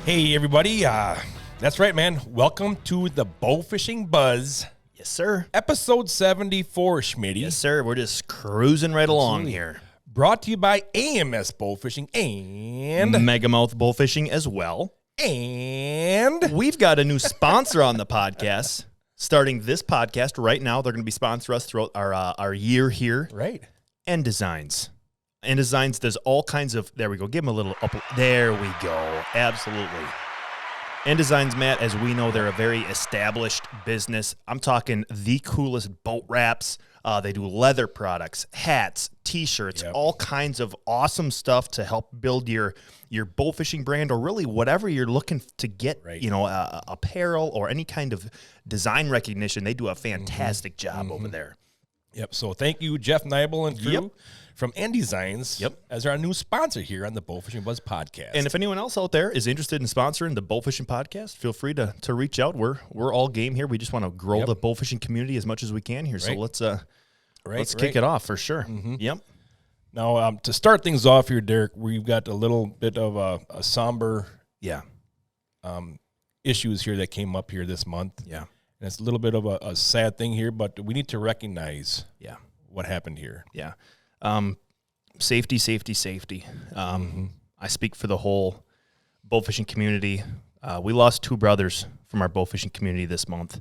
Hey, everybody. That's right, man. Welcome to the Bowfishing Buzz. Yes, sir. Episode 74, Schmitty. Yes, sir. We're just cruising right along here. Brought to you by AMS Bowfishing and Megamouth Bowfishing as well. And we've got a new sponsor on the podcast. Starting this podcast right now, they're going to be sponsoring us throughout our year here. Right. End Designs. End Designs does all kinds of, there we go, give them a little up. There we go. Absolutely. End Designs, Matt, as we know, they're a very established business. I'm talking the coolest boat wraps. They do leather products, hats, T-shirts, all kinds of awesome stuff to help build your bow fishing brand, or really whatever you're looking to get, you know, apparel or any kind of design recognition. They do a fantastic job over there. Yep. So thank you, Jeff Nibel and crew from End Designs as our new sponsor here on the Bowfishing Buzz podcast. And if anyone else out there is interested in sponsoring the Bowfishing podcast, feel free to reach out. We're all game here. We just want to grow the bowfishing community as much as we can here. So let's kick it off for sure. Yep. Now, to start things off here, Derek, we've got a little bit of a somber issues here that came up here this month. Yeah. And it's a little bit of a sad thing here, but we need to recognize what happened here. Yeah. Safety. I speak for the whole bowfishing community. We lost two brothers from our bowfishing community this month.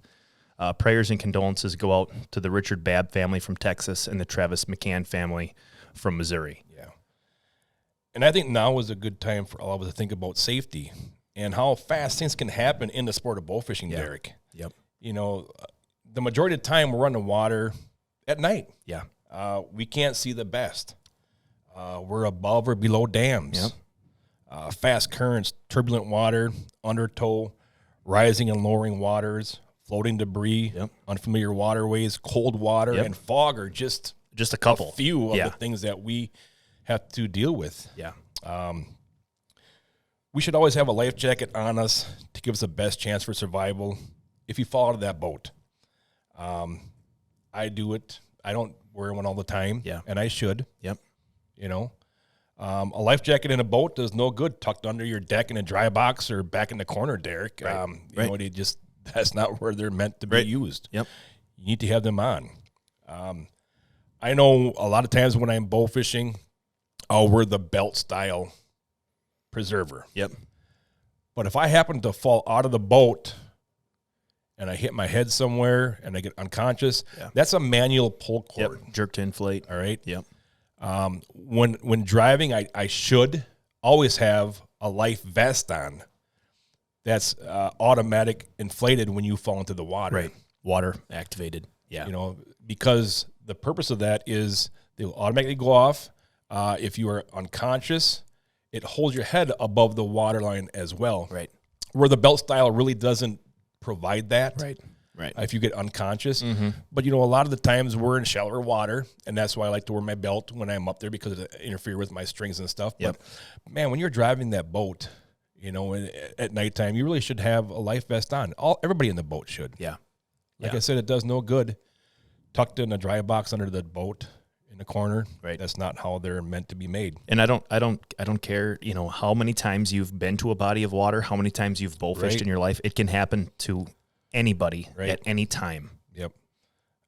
Prayers and condolences go out to the Richard Babb family from Texas and the Travis McCann family from Missouri. Yeah. And I think now is a good time for all of us to think about safety and how fast things can happen in the sport of bowfishing, Derek. Yep. You know, the majority of the time we're on the water at night. Yeah. We can't see the best. We're above or below dams. Yep. Fast currents, turbulent water, undertow, rising and lowering waters, floating debris, unfamiliar waterways, cold water, and fog are just a couple. A few of the things that we have to deal with. Yeah. We should always have a life jacket on us to give us the best chance for survival if you fall out of that boat. I do it. I don't wear one all the time, and I should. Yep. You know, a life jacket in a boat does no good tucked under your deck in a dry box or back in the corner, Derek. Right. You know, that's not where they're meant to be used. Yep. You need to have them on. I know a lot of times when I'm bow fishing, I'll wear the belt style preserver. Yep. But if I happen to fall out of the boat and I hit my head somewhere and I get unconscious, that's a manual pull cord. Yep. Jerk to inflate. All right. Yep. When driving, I should always have a life vest on that's automatic inflated when you fall into the water. Right. Water activated. Yeah. You know, because the purpose of that is they will automatically go off. If you are unconscious, it holds your head above the water line as well. Right. Where the belt style really doesn't provide that. Right. Right. If you get unconscious. But, you know, a lot of the times we're in shallower water, and that's why I like to wear my belt when I'm up there because it interferes with my strings and stuff. Yep. But, man, when you're driving that boat, you know, at nighttime, you really should have a life vest on. Everybody in the boat should. Yeah. Like I said, it does no good tucked in a dry box under the boat in the corner. Right. That's not how they're meant to be made. And I don't care, you know, how many times you've been to a body of water, how many times you've bowfished in your life. It can happen to anybody at any time. Yep.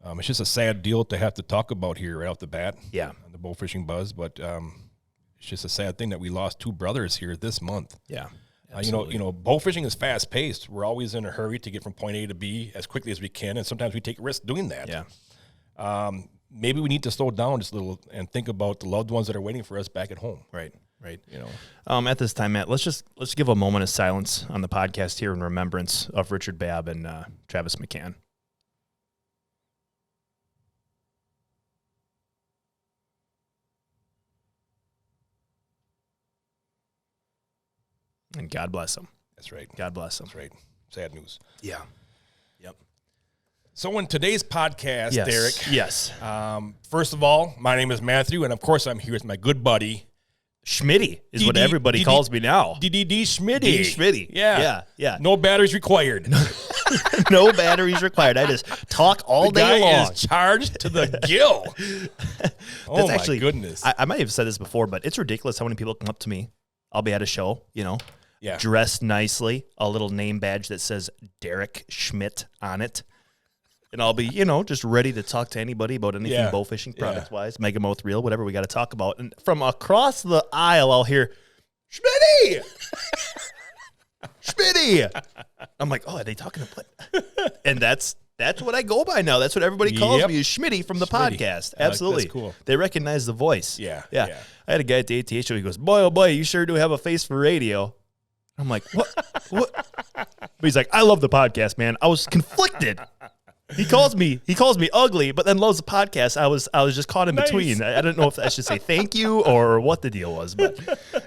It's just a sad deal to have to talk about here right off the bat. Yeah. On the Bowfishing Buzz, but it's just a sad thing that we lost two brothers here this month. Yeah. You know, bowfishing is fast paced. We're always in a hurry to get from point A to B as quickly as we can, and sometimes we take risks doing that. Yeah. Maybe we need to slow down just a little and think about the loved ones that are waiting for us back at home. Right. Right. You know, at this time, Matt, let's give a moment of silence on the podcast here in remembrance of Richard Babb and Travis McCann. And God bless them. That's right. God bless them. That's right. Sad news. Yeah. Yep. So in today's podcast, Derek. Yes. First of all, my name is Matthew, and of course I'm here with my good buddy. Schmitty is what everybody calls me now. D Schmitty. D Schmitty. Yeah. No batteries required. No batteries required. I just talk all day long. The guy is charged to the gill. Oh, my goodness. I might have said this before, but it's ridiculous how many people come up to me. I'll be at a show, you know. Yeah. dressed nicely, a little name badge that says Derek Schmidt on it. And I'll be, just ready to talk to anybody about anything bowfishing products-wise, Megamouth Reel, whatever we got to talk about. And from across the aisle, I'll hear, Schmitty! Schmitty! I'm like, oh, are they talking to what? And that's what I go by now. That's what everybody calls me, is Schmitty from the podcast. Absolutely. That's cool. They recognize the voice. Yeah. I had a guy at the ATA show. He goes, boy, oh boy, you sure do have a face for radio. I'm like, what? But he's like, I love the podcast, man. I was conflicted. He calls me ugly, but then loves the podcast. I was just caught in between. I don't know if I should say thank you or what the deal was, but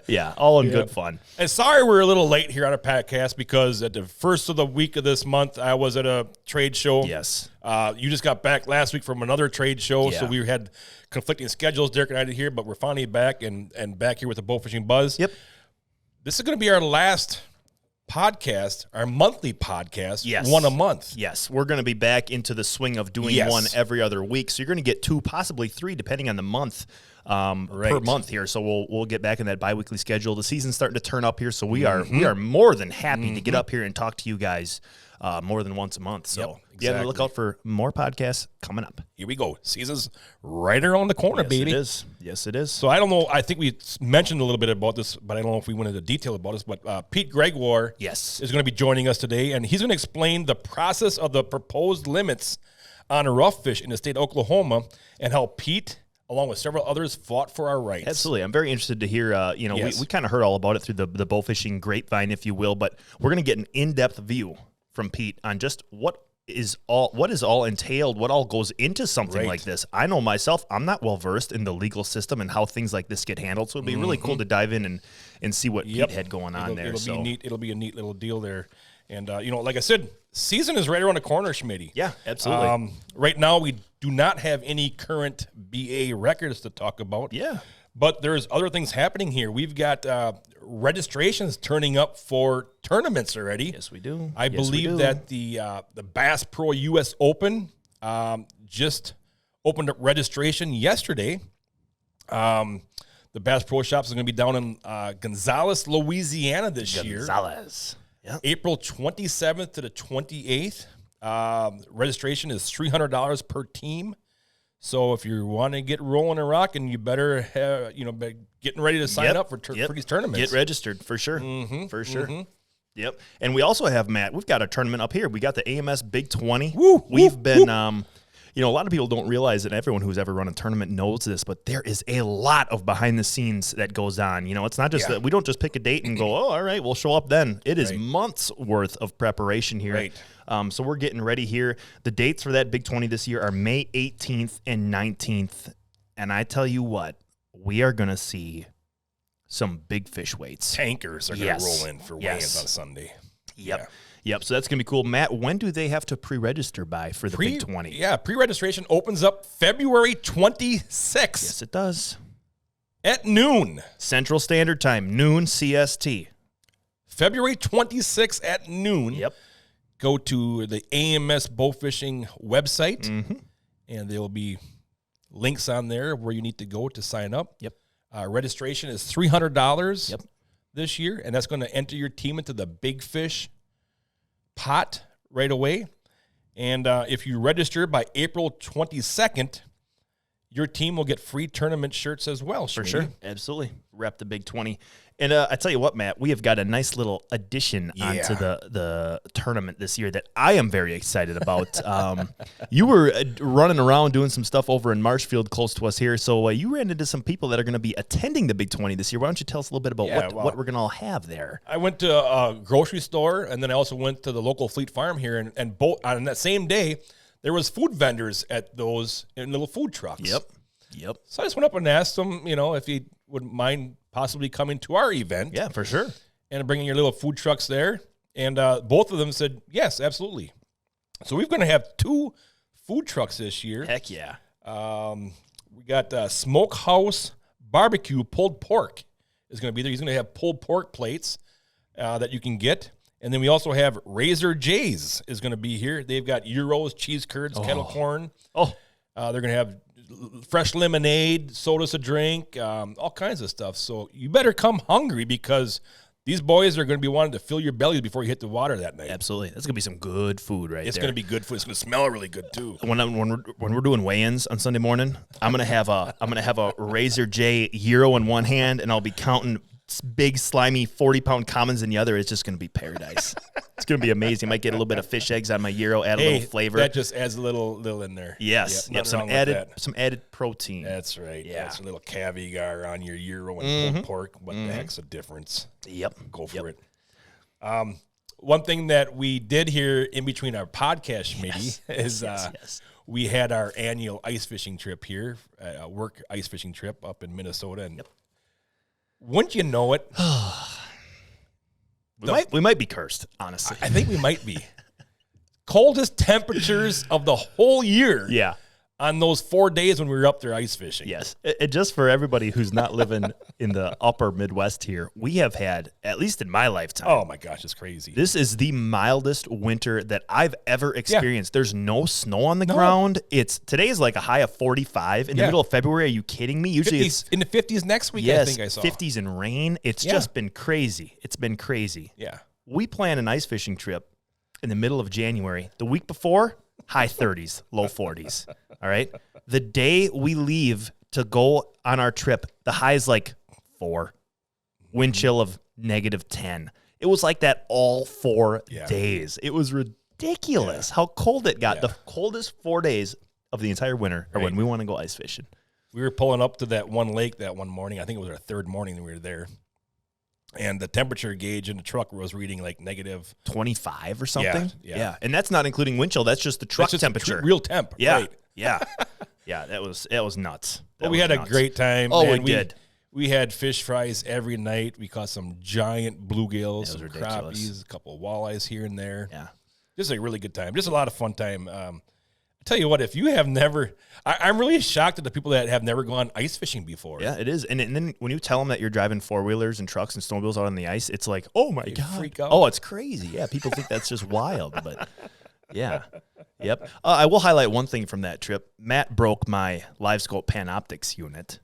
yeah, all in good fun. And sorry we're a little late here on a podcast because at the first of the week of this month, I was at a trade show. Yes. You just got back last week from another trade show, so Yeah. we had conflicting schedules. Derek and I did here, but we're finally back and back here with the Bowfishing Buzz. Yep. This is going to be our last podcast, our monthly podcast, Yes. one a month. Yes, we're going to be back into the swing of doing one every other week. So you're going to get 2, possibly 3, depending on the month, per month here. So we'll get back in that biweekly schedule. The season's starting to turn up here, so we are more than happy to get up here and talk to you guys more than once a month. So exactly. Look out for more podcasts coming up. Here we go. Season's right around the corner, baby. It is. Yes, it is. So I don't know. I think we mentioned a little bit about this, but I don't know if we went into detail about this. But Pete Gregoire is going to be joining us today, and he's going to explain the process of the proposed limits on rough fish in the state of Oklahoma and how Pete, along with several others, fought for our rights. Absolutely. I'm very interested to hear, we kind of heard all about it through the bowfishing grapevine, if you will, but we're going to get an in-depth view from Pete on just what is all entailed, what all goes into something like this. I know myself, I'm not well versed in the legal system and how things like this get handled, so it'd be really cool to dive in and see what Pete had going on there. It'll be neat. It'll be a neat little deal there. And like I said, season is right around the corner, Schmitty. Yeah, absolutely. Right now, we do not have any current BAA records to talk about. Yeah. But there's other things happening here. We've got registrations turning up for tournaments already. Yes, we do. I believe that the Bass Pro US Open just opened up registration yesterday. The Bass Pro Shops is going to be down in Gonzales, Louisiana this year. Gonzales. Yep. April 27th to the 28th. Registration is $300 per team. So if you want to get rolling and rocking, you better have, be getting ready to sign up for these tournaments. Get registered for sure. For sure. Yep. And we also have, Matt, we've got a tournament up here. We got the AMS Big 20. We've been, a lot of people don't realize it. Everyone who's ever run a tournament knows this, but there is a lot of behind the scenes that goes on. It's not just that we don't just pick a date and go, oh, all right, we'll show up then. It is months worth of preparation here. Right. So we're getting ready here. The dates for that Big 20 this year are May 18th and 19th. And I tell you what, we are going to see some big fish weights. Tankers are going to roll in for weigh-ins on Sunday. Yep. So that's going to be cool. Matt, when do they have to pre-register by for the Big 20? Yeah, pre-registration opens up February 26th. Yes, it does. At noon. Central Standard Time, noon CST. February 26th at noon. Yep. Go to the AMS Bowfishing website, and there will be links on there where you need to go to sign up. Yep. Registration is $300 this year, and that's going to enter your team into the Big Fish pot right away. And if you register by April 22nd, your team will get free tournament shirts as well. For sure. Absolutely. Rep the Big 20. And I tell you what, Matt, we have got a nice little addition onto the tournament this year that I am very excited about. You were running around doing some stuff over in Marshfield close to us here, so you ran into some people that are going to be attending the Big 20 this year. Why don't you tell us a little bit about what we're going to all have there? I went to a grocery store, and then I also went to the local Fleet Farm here, and both on that same day, there was food vendors at those in little food trucks. Yep. So I just went up and asked them, if he wouldn't mind possibly coming to our event. Yeah, for sure. And bringing your little food trucks there. And both of them said, yes, absolutely. So we're going to have 2 food trucks this year. Heck yeah. We got Smokehouse Barbecue pulled pork is going to be there. He's going to have pulled pork plates that you can get. And then we also have Razor J's is going to be here. They've got gyros, cheese curds, kettle corn. They're going to have fresh lemonade, sodas to drink, all kinds of stuff. So you better come hungry because These boys are going to be wanting to fill your belly before you hit the water that night. Absolutely. That's going to be some good food right there. It's going to be good food. It's going to smell really good too. When we're doing weigh-ins on Sunday morning, I'm going to have a Razor J gyro in one hand, and I'll be counting big, slimy 40-pound commons in the other. It's just going to be paradise. It's going to be amazing. Might get a little bit of fish eggs on my gyro, add a little flavor. That just adds a little in there. Yes. Yep. Some added protein. That's right. Yeah. That's a little caviar on your gyro and pulled pork. What the heck's the difference? Yep. Go for it. One thing that we did here in between our podcast, Schmitty, is we had our annual ice fishing trip here, work ice fishing trip up in Minnesota. And wouldn't you know it? We might be cursed, honestly. I think we might be. Coldest temperatures of the whole year. Yeah. On those 4 days when we were up there ice fishing. Yes. Just for everybody who's not living in the upper Midwest here, we have had, at least in my lifetime. Oh, my gosh, it's crazy. This is the mildest winter that I've ever experienced. There's no snow on the ground. Today is like a high of 45 in the middle of February. Are you kidding me? Usually 50s, it's in the 50s next week, yes, I think I saw. 50s and rain. It's just been crazy. It's been crazy. Yeah. We plan an ice fishing trip in the middle of January. The week before, high 30s, low 40s. All right. The day we leave to go on our trip, the high is like 4. Wind chill of -10. It was like that all 4 days. It was ridiculous how cold it got. The coldest 4 days of the entire winter are when we want to go ice fishing. We were pulling up to that one lake that one morning. I think it was our third morning that we were there. And the temperature gauge in the truck was reading like -25 or something. Yeah. And that's not including wind chill. That's just the truck temperature. Real temp. Yeah. Right. Yeah. Yeah. That was nuts. Well, we had a great time. Oh, man. we did. We had fish fries every night. We caught some giant bluegills, some ridiculous. crappies, a couple of walleyes here and there. Yeah. Just a really good time. Just a lot of fun time. I tell you what, if you have never, I'm really shocked at the people that have never gone ice fishing before. Yeah, it is. And then when you tell them that you're driving 4-wheelers and trucks and snowmobiles out on the ice, it's like, oh my God. Freak out. Oh, it's crazy. Yeah, people think that's just wild, but yeah. Yep. I will highlight one thing from that trip. Matt broke my LiveScope Panoptics unit.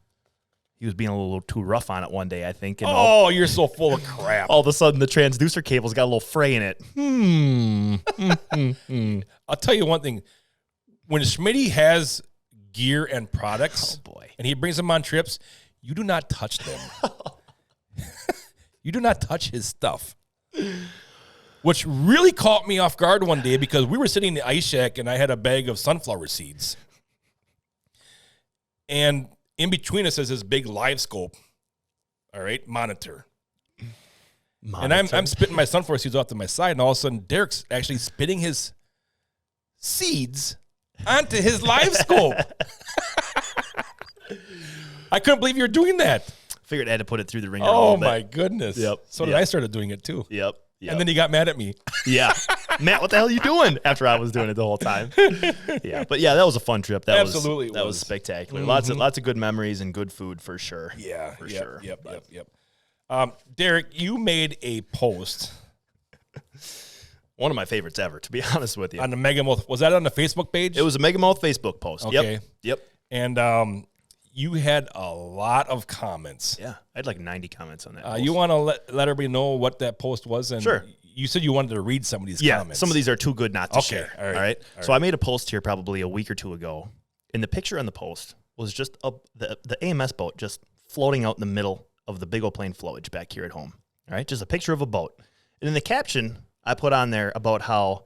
He was being a little too rough on it one day, I think. And you're so full of crap. All of a sudden, the transducer cable's got a little fray in it. I'll tell you one thing. When Schmitty has gear and products, and he brings them on trips, you do not touch them. You do not touch his stuff. Which really caught me off guard one day because we were sitting in the ice shack and I had a bag of sunflower seeds. And in between us is this big LiveScope, all right, monitor. And I'm spitting my sunflower seeds off to my side, and all of a sudden Derek's actually spitting his seeds onto his LiveScope. I couldn't believe you were doing that. Figured I had to put it through the ringer. Oh my goodness. Yep. So then I started doing it too. Yep. And then he got mad at me. Yeah. Matt, what the hell are you doing? After I was doing it the whole time. Yeah. But yeah, that was a fun trip. That was spectacular. Mm-hmm. Lots of good memories and good food for sure. Yeah. For sure. Yep. Derek, you made a post. One of my favorites ever, to be honest with you. On the Megamouth. Was that on the Facebook page? It was a Megamouth Facebook post. Okay. Yep. And you had a lot of comments. Yeah. I had like 90 comments on that post. You want to let everybody know what that post was? And sure. You said you wanted to read some of these comments. Some of these are too good not to share. All right. So I made a post here probably a week or two ago, and the picture on the post was just the AMS boat just floating out in the middle of the big old plain flowage back here at home. All right. Just a picture of a boat. And in the caption, I put on there about how,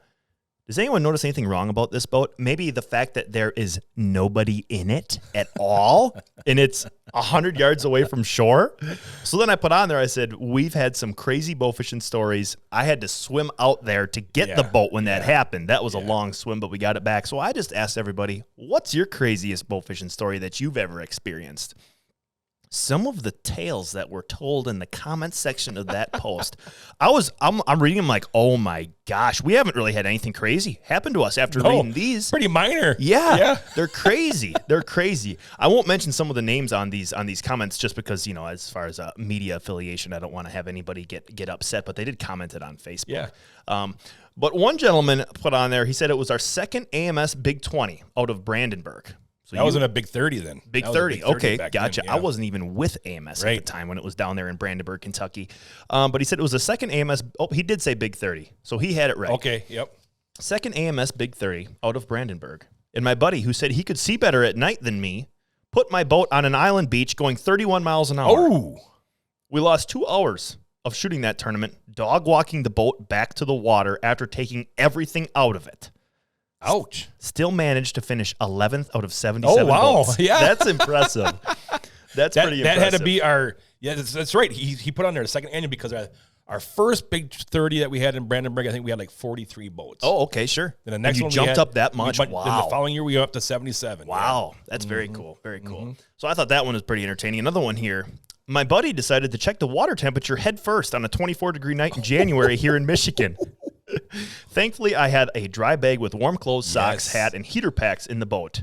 does anyone notice anything wrong about this boat? Maybe the fact that there is nobody in it at all, and it's 100 yards away from shore. So then I put on there, I said, we've had some crazy bowfishing stories. I had to swim out there to get the boat when that happened. That was a long swim, but we got it back. So I just asked everybody, what's your craziest bowfishing story that you've ever experienced? Some of the tales that were told in the comment section of that post, I'm reading them like, oh my gosh, we haven't really had anything crazy happen to us after reading these. Pretty minor. Yeah. They're crazy. They're crazy. I won't mention some of the names on these comments just because, as far as media affiliation, I don't want to have anybody get upset, but they did comment it on Facebook. Yeah. But one gentleman put on there, he said it was our second AMS Big 20 out of Brandenburg. So that wasn't a big 30 then. Big That was a 30. big 30 Okay, back gotcha. then, yeah. I wasn't even with AMS at Right. the time when it was down there in Brandenburg, Kentucky. But he said it was the second AMS. Oh, he did say Big 30. So he had it right. Okay, yep. Second AMS Big 30 out of Brandenburg. And my buddy, who said he could see better at night than me, put my boat on an island beach going 31 miles an hour. Oh, We lost 2 hours of shooting that tournament, dog walking the boat back to the water after taking everything out of it. ouch. Still managed to finish 11th out of 77 Oh, wow. boats. Yeah. That's impressive. That's pretty impressive. That had to be our, that's right. He put on there the second annual because our first big 30 that we had in Brandenburg, I think we had like 43 boats. Oh, okay, sure. Then the next you one we jumped had- up that much. Then Wow. the following year we went up to 77. Wow, that's very cool. Very cool. So I thought that one was pretty entertaining. Another one here. My buddy decided to check the water temperature head first on a 24-degree night in January here in Michigan. Thankfully, I had a dry bag with warm clothes, socks, Yes. hat, and heater packs in the boat.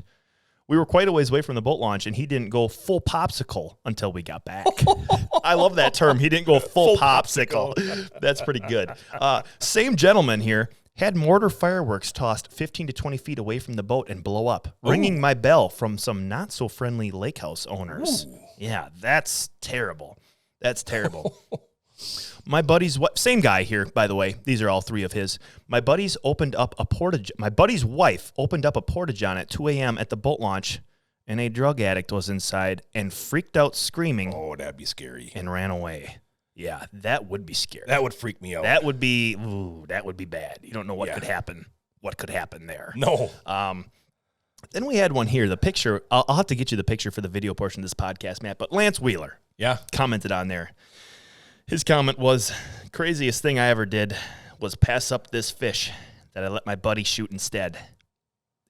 We were quite a ways away from the boat launch, and he didn't go full popsicle until we got back. I love that term. He didn't go full popsicle. That's pretty good. Same gentleman here had mortar fireworks tossed 15 to 20 feet away from the boat and blow up, ringing my bell from some not-so-friendly lake house owners. Yeah, that's terrible. That's terrible. My buddy's same guy here, by the way. These are all three of his. My buddy's opened up a My buddy's wife opened up a porta-john at 2 a.m. at the boat launch, and a drug addict was inside and freaked out screaming Oh, that'd be scary. and ran away. Yeah, that would be scary. That would freak me out. That would be bad. You don't know what Yeah. could happen. What could happen there? No. Then we had one here. The picture. I'll have to get you the picture for the video portion of this podcast, Matt. But Lance Wheeler Yeah. commented on there. His comment was, craziest thing I ever did was pass up this fish that I let my buddy shoot instead.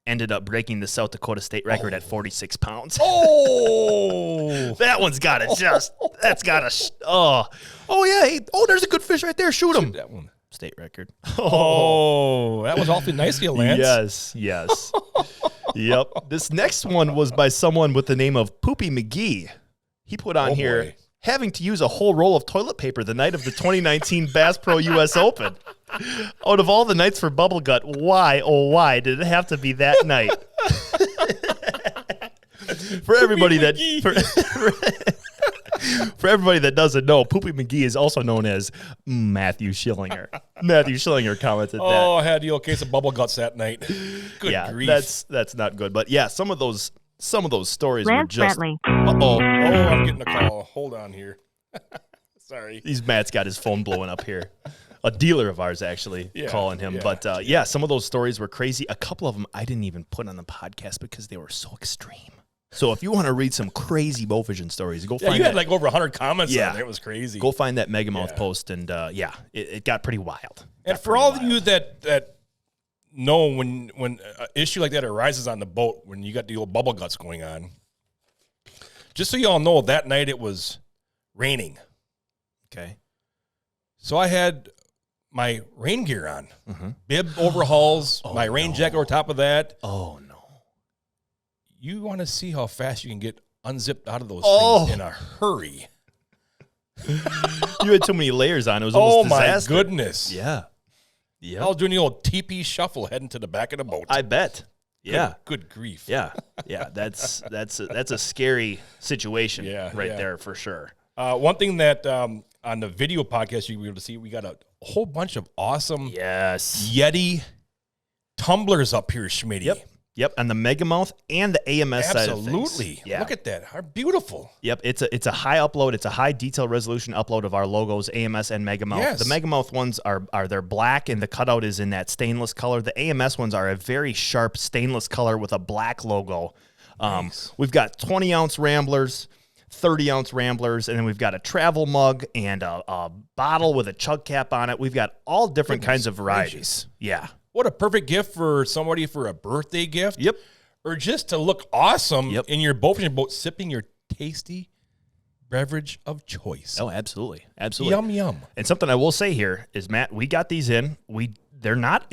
Ended up breaking the South Dakota state record at 46 pounds. Oh. That one's got to that's got to, yeah. Hey, there's a good fish right there. Shoot him. That one. State record. Oh, that was awfully nice of you, Lance. Yes. Yep. This next one was by someone with the name of Poopy McGee. He put on here, boy. having to use a whole roll of toilet paper the night of the 2019 Bass Pro US Open. Out of all the nights for Bubble Gut, why did it have to be that night? For everybody that for everybody that doesn't know, Poopy McGee is also known as Matthew Schillinger. Matthew Schillinger commented that. Oh, I had you a case of bubble guts that night. Good Yeah, grief. that's not good. But yeah, some of those stories Lance were just. Brantley. Uh-oh. Oh, I'm getting a call. Hold on here. Sorry. Matt's got his phone blowing up here. A dealer of ours actually calling him. yeah. But some of those stories were crazy. A couple of them I didn't even put on the podcast because they were so extreme. So if you want to read some crazy bowfishing stories, go Yeah, find you that. had like over 100 comments Yeah. on it. It was crazy. Go find that Megamouth Yeah. post, and it got pretty wild. And for all of you that know when an issue like that arises on the boat, when you got the old bubble guts going on, just so you all know, that night it was raining. Okay. So I had my rain gear on, bib overhauls, my rain jacket over top of that. Oh, no. You want to see how fast you can get unzipped out of those Oh. things in a hurry. You had too many layers on. It was Oh, almost my disaster. goodness. Yeah. I was doing the old TP shuffle heading to the back of the boat. I bet. Yeah. Good grief. Yeah. That's a scary situation right yeah. there for sure. One thing that on the video podcast you were able to see, we got a whole bunch of awesome Yes. Yeti tumblers up here, Schmitty. Yep. And the Megamouth and the AMS side of Absolutely. things. Yeah. Look at that. How beautiful. Yep. It's a high upload. It's a high detail resolution upload of our logos, AMS and Megamouth. Yes. The Megamouth ones are they're black and the cutout is in that stainless color. The AMS ones are a very sharp stainless color with a black logo. Nice. We've got 20-ounce ramblers, 30-ounce ramblers, and then we've got a travel mug and a bottle with a chug cap on it. We've got all different kinds of varieties. gracious. Yeah. What a perfect gift for somebody for a birthday gift. Yep. Or just to look awesome Yep. in your bowfishing boat, sipping your tasty beverage of choice. Oh, absolutely. Absolutely. Yum, yum. And something I will say here is, Matt, we got these in. They're not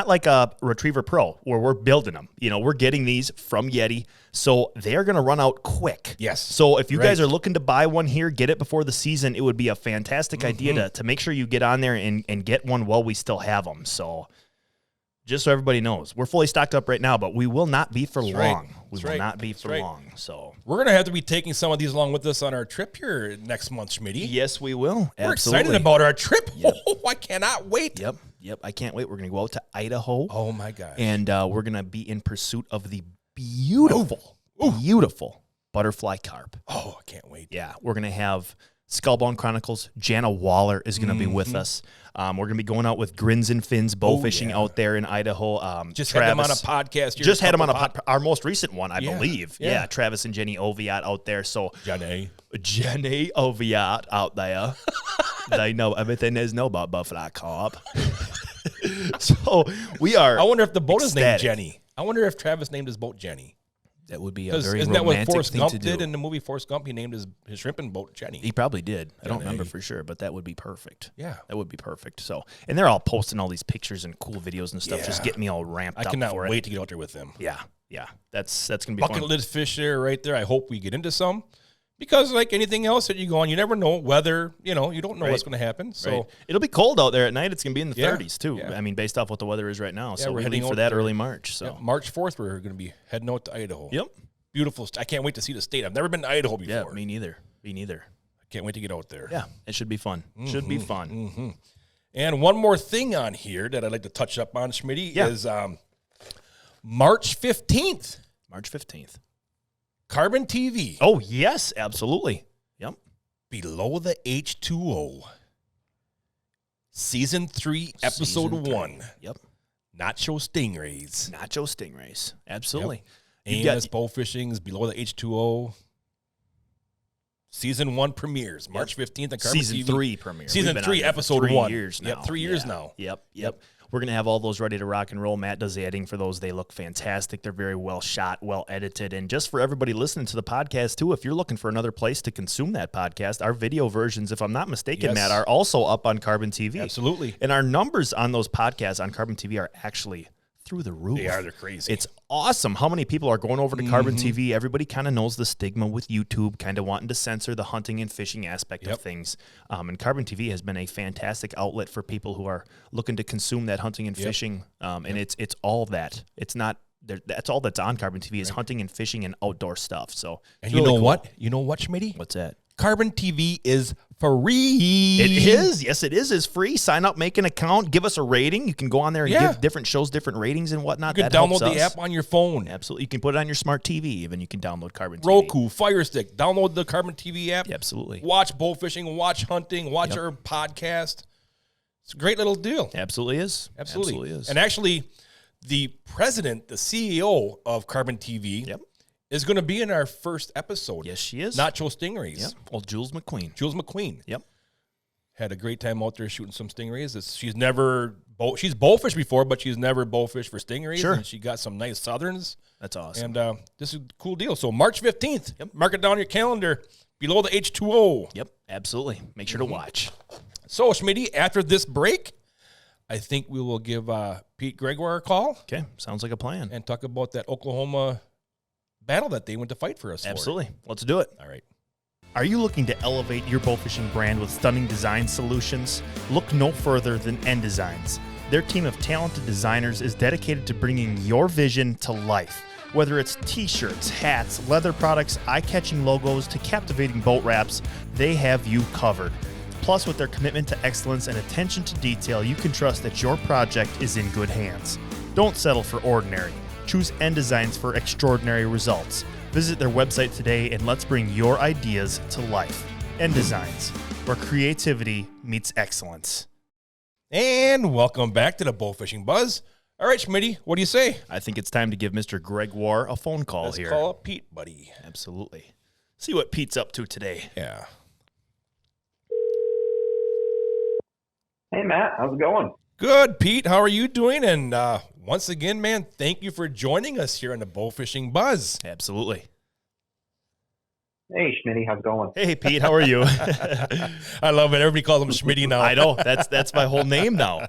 like a Retriever Pro where we're building them. You know, we're getting these from Yeti, so they're going to run out quick. Yes. So if you guys Right. are looking to buy one here, get it before the season. It would be a fantastic idea to make sure you get on there and get one while we still have them. So Just so everybody knows, we're fully stocked up right now, but we will not be for That's long. right. We That's will right. not be That's for right. long. So We're going to have to be taking some of these along with us on our trip here next month, Schmitty. yes, we will. We're Absolutely. excited about our trip. Yep. Oh, I cannot wait. Yep. I can't wait. We're going to go out to Idaho. Oh, my gosh. And we're going to be in pursuit of the beautiful butterfly carp. Oh, I can't wait. Yeah, we're going to have Skullbone Chronicles. Jana Waller is going to be with us. We're going to be going out with Grins and Fins bow fishing out there in Idaho. Just Travis, had them on a podcast. Just had them on our most recent one, I believe. Yeah. Travis and Jenny Oviatt out there. So Jenny Oviatt out there. They know everything there's know about buffalo carp. So we are. I wonder if the boat is named ecstatic. Jenny. I wonder if Travis named his boat Jenny. That would be a Because very isn't that what romantic Forrest thing Gump to do. did in the movie Forrest Gump? He named his shrimping boat Jenny. He probably did. I don't Jenny. remember for sure, but that would be perfect. Yeah. That would be perfect. So, and they're all posting all these pictures and cool videos and stuff, just Yeah. getting me all ramped I up cannot for wait it. to get out there with them. Yeah. That's gonna be Bucket fun. list fish there, right there. I hope we get into some. Because like anything else that you go on, you never know weather, you don't know what's going to happen. So Right. It'll be cold out there at night. It's gonna be in the Yeah. 30s too. Yeah. I mean, based off what the weather is right now. So we're we're heading heading for out that there. early March. So March 4th, we're going to be heading out to Idaho. Yep. Beautiful. I can't wait to see the state. I've never been to Idaho before. Yeah. Me neither. I Can't wait to get out there. Yeah. It should be fun. Should be fun. And one more thing on here that I'd like to touch up on, Schmitty, Yeah. is March 15th, March 15th. Carbon TV, Oh yes, absolutely. Yep. Below the H2O, Season 3, Episode Season 3. 1, Yep. Nacho Stingrays. Nacho Stingrays. Absolutely. And You got- as Bowfishing's Below the H2O, Season 1 premieres, March 15th on Carbon Season TV. 3 premiere. Season We've been 3, on there for Episode 3 1. years now. Yep, 3 years now. Yep. We're going to have all those ready to rock and roll. Matt does the editing for those. They look fantastic. They're very well shot, well edited. And just for everybody listening to the podcast, too, if you're looking for another place to consume that podcast, our video versions, if I'm not mistaken, Yes. Matt, are also up on Carbon TV. Absolutely. And our numbers on those podcasts on Carbon TV are actually through the roof. They are. They're crazy. It's awesome how many people are going over to Carbon TV. Everybody kind of knows the stigma with YouTube, kind of wanting to censor the hunting and fishing aspect of things. And Carbon TV has been a fantastic outlet for people who are looking to consume that hunting and fishing. And it's all that. It's not. That's all that's on Carbon TV is hunting and fishing and outdoor stuff. So, And it's you really know cool. what? You know what, Schmitty? What's that? Carbon TV is free. It is. Yes, it is. It's free. Sign up, make an account, give us a rating. You can go on there and give different shows different ratings and whatnot. You can That helps download the us. app on your phone. Absolutely. You can put it on your smart TV. Even you can download Carbon TV. Roku, Fire Stick. Download the Carbon TV app. Yeah, absolutely. Watch bowfishing, watch hunting, watch our podcast. It's a great little deal. Absolutely is. Absolutely is. And actually, the president, the CEO of Carbon TV, is going to be in our first episode. Yes, she is. Nacho Stingrays. Yep. Old Jules McQueen. Jules McQueen. Yep. Had a great time out there shooting some stingrays. She's never she's bowfished before, but she's never bowfished for stingrays. Sure. And she got some nice southerns. That's awesome. And this is a cool deal. So March 15th, mark it down on your calendar. Below the H2O. Yep. Absolutely. Make sure to watch. So, Schmitty, after this break, I think we will give Pete Gregoire a call Okay. Sounds like a plan. and talk about that Oklahoma battle that they went to fight for us Absolutely. Let's do it. for. All right. Are you looking to elevate your bowfishing brand with stunning design solutions? Look no further than N Designs. Their team of talented designers is dedicated to bringing your vision to life. Whether it's t-shirts, hats, leather products, eye-catching logos, to captivating boat wraps, they have you covered. Plus, with their commitment to excellence and attention to detail, you can trust that your project is in good hands. Don't settle for ordinary. Choose N Designs for extraordinary results. Visit their website today and let's bring your ideas to life. N Designs, where creativity meets excellence. And welcome back to the Bowfishing Buzz. All right, Schmitty, what do you say? I think it's time to give Mr. Gregoire a phone call Let's here. call up Pete, buddy. Absolutely. See what Pete's up to today. Yeah. Hey, Matt. How's it going? Good, Pete. How are you doing? And once again, man, thank you for joining us here on the Bowfishing Buzz. Absolutely. Hey, Schmitty. How's it going? Hey, Pete, how are you? I love it. Everybody calls him Schmitty now. I know. That's my whole name now.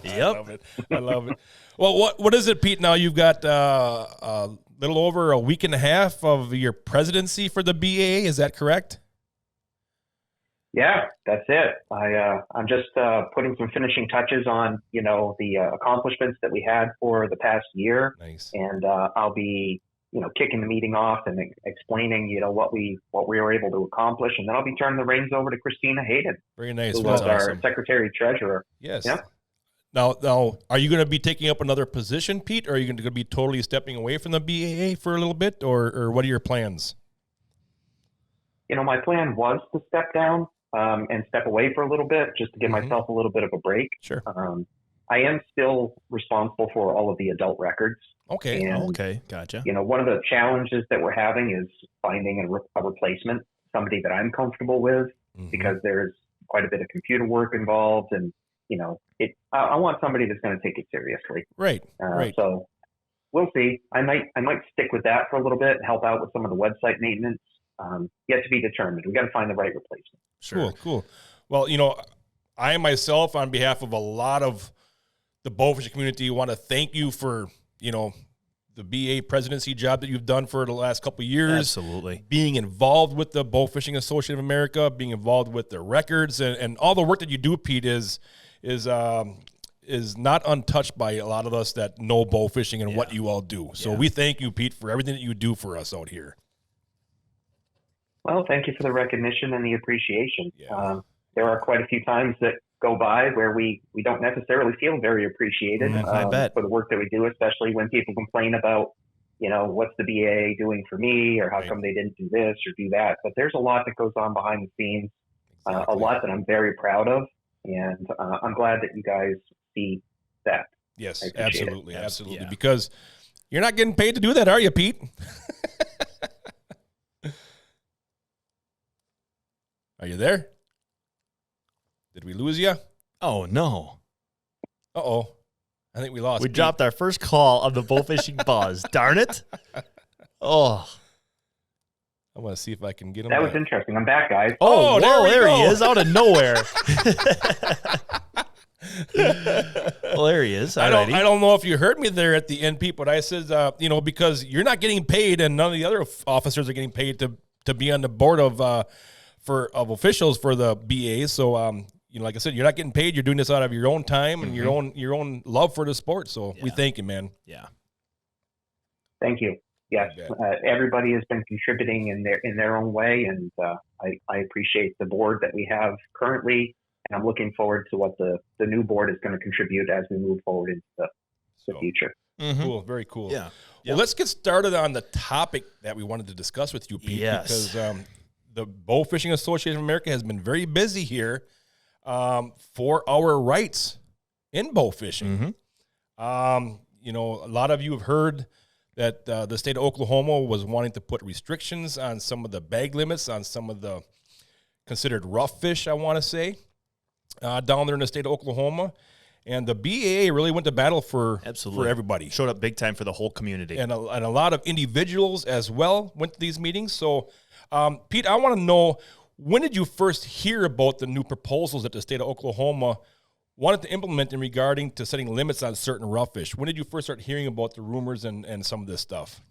I love it. I love it. Well, what is it, Pete? Now you've got a little over a week and a half of your presidency for the BAA. Is that correct? Yeah, that's it. I'm just putting some finishing touches on, the accomplishments that we had for the past year, Nice. and I'll be, kicking the meeting off and explaining, what we were able to accomplish, and then I'll be turning the reins over to Christina Hayden, Very nice. who Well, was our secretary treasurer. yes. Yeah. Now, are you going to be taking up another position, Pete, or are you going to be totally stepping away from the BAA for a little bit, or what are your plans? My plan was to step down and step away for a little bit, just to give myself a little bit of a break. Sure. I am still responsible for all of the adult records. Okay. And, Okay, gotcha. one of the challenges that we're having is finding a replacement, somebody that I'm comfortable with, because there's quite a bit of computer work involved, and I want somebody that's going to take it seriously. Right. Right. So we'll see. I might stick with that for a little bit and help out with some of the website maintenance. Yet to be determined. We got to find the right replacement. Sure. Cool. Well, I myself, on behalf of a lot of the bowfishing community, want to thank you for, the BA presidency job that you've done for the last couple of years. Absolutely. Being involved with the Bowfishing Association of America, being involved with the records, and all the work that you do, Pete, is not untouched by a lot of us that know bowfishing and what you all do. So we thank you, Pete, for everything that you do for us out here. Well, thank you for the recognition and the appreciation. Yeah. There are quite a few times that go by where we don't necessarily feel very appreciated I bet. for the work that we do, especially when people complain about, what's the BAA doing for me, or how come they didn't do this or do that. But there's a lot that goes on behind the scenes, a lot that I'm very proud of, and I'm glad that you guys see that. Yes, absolutely. Absolutely. Yeah. Because you're not getting paid to do that, are you, Pete? Are you there? Did we lose you? Oh, no. Uh-oh. I think we lost. We Pete. dropped our first call on the Bowfishing Buzz. Darn it. Oh. I want to see if I can get him That back. was interesting. I'm back, guys. Oh, there go. he is, out of nowhere. Well, there he is. I don't know if you heard me there at the end, Pete, but I said, because you're not getting paid and none of the other officers are getting paid to be on the board of officials for the BA. So, like I said, you're not getting paid. You're doing this out of your own time and your own love for the sport. So we thank you, man. Yeah. Thank you. Yes, everybody has been contributing in their own way, and I appreciate the board that we have currently, and I'm looking forward to what the new board is going to contribute as we move forward into the future. Cool, very cool. Yeah. Well, let's get started on the topic that we wanted to discuss with you, Pete, because the Bowfishing Association of America has been very busy here for our rights in bowfishing. A lot of you have heard that the state of Oklahoma was wanting to put restrictions on some of the bag limits, on some of the considered rough fish, I want to say, down there in the state of Oklahoma. And the BAA really went to battle for everybody. Showed up big time for the whole community. And a lot of individuals as well went to these meetings. So, Pete, I want to know, when did you first hear about the new proposals that the state of Oklahoma wanted to implement in regarding to setting limits on certain rough fish? When did you first start hearing about the rumors and some of this stuff?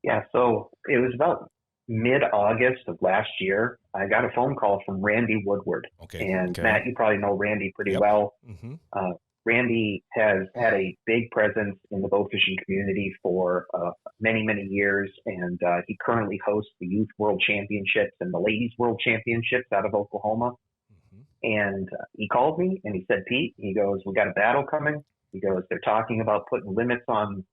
Yeah, so it was about mid-August of last year. I got a phone call from Randy Woodward. And Matt, you probably know Randy pretty well. Randy has had a big presence in the bowfishing community for many, many years, and he currently hosts the Youth World Championships and the Ladies World Championships out of Oklahoma. And he called me and he said, Pete, he goes, we got a battle coming. He goes, they're talking about putting limits on,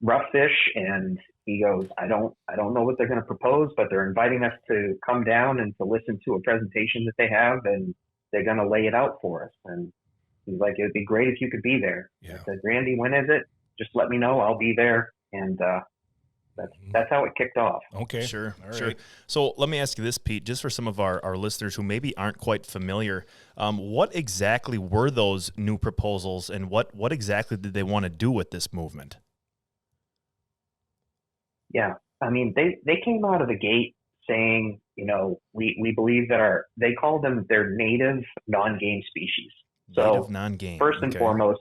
rough fish. And he goes, I don't know what they're going to propose, but they're inviting us to come down and to listen to a presentation that they have, and they're going to lay it out for us. And he's like, it would be great if you could be there. I said, Randy, when is it? Just let me know. I'll be there. And that's how it kicked off. Okay. Sure. All Sure. right. So let me ask you this, Pete, just for some of our listeners who maybe aren't quite familiar, what exactly were those new proposals, and what exactly did they want to do with this movement? Yeah. I mean, they came out of the gate saying, we believe that they call them their native non-game species. Native non-game. First and foremost,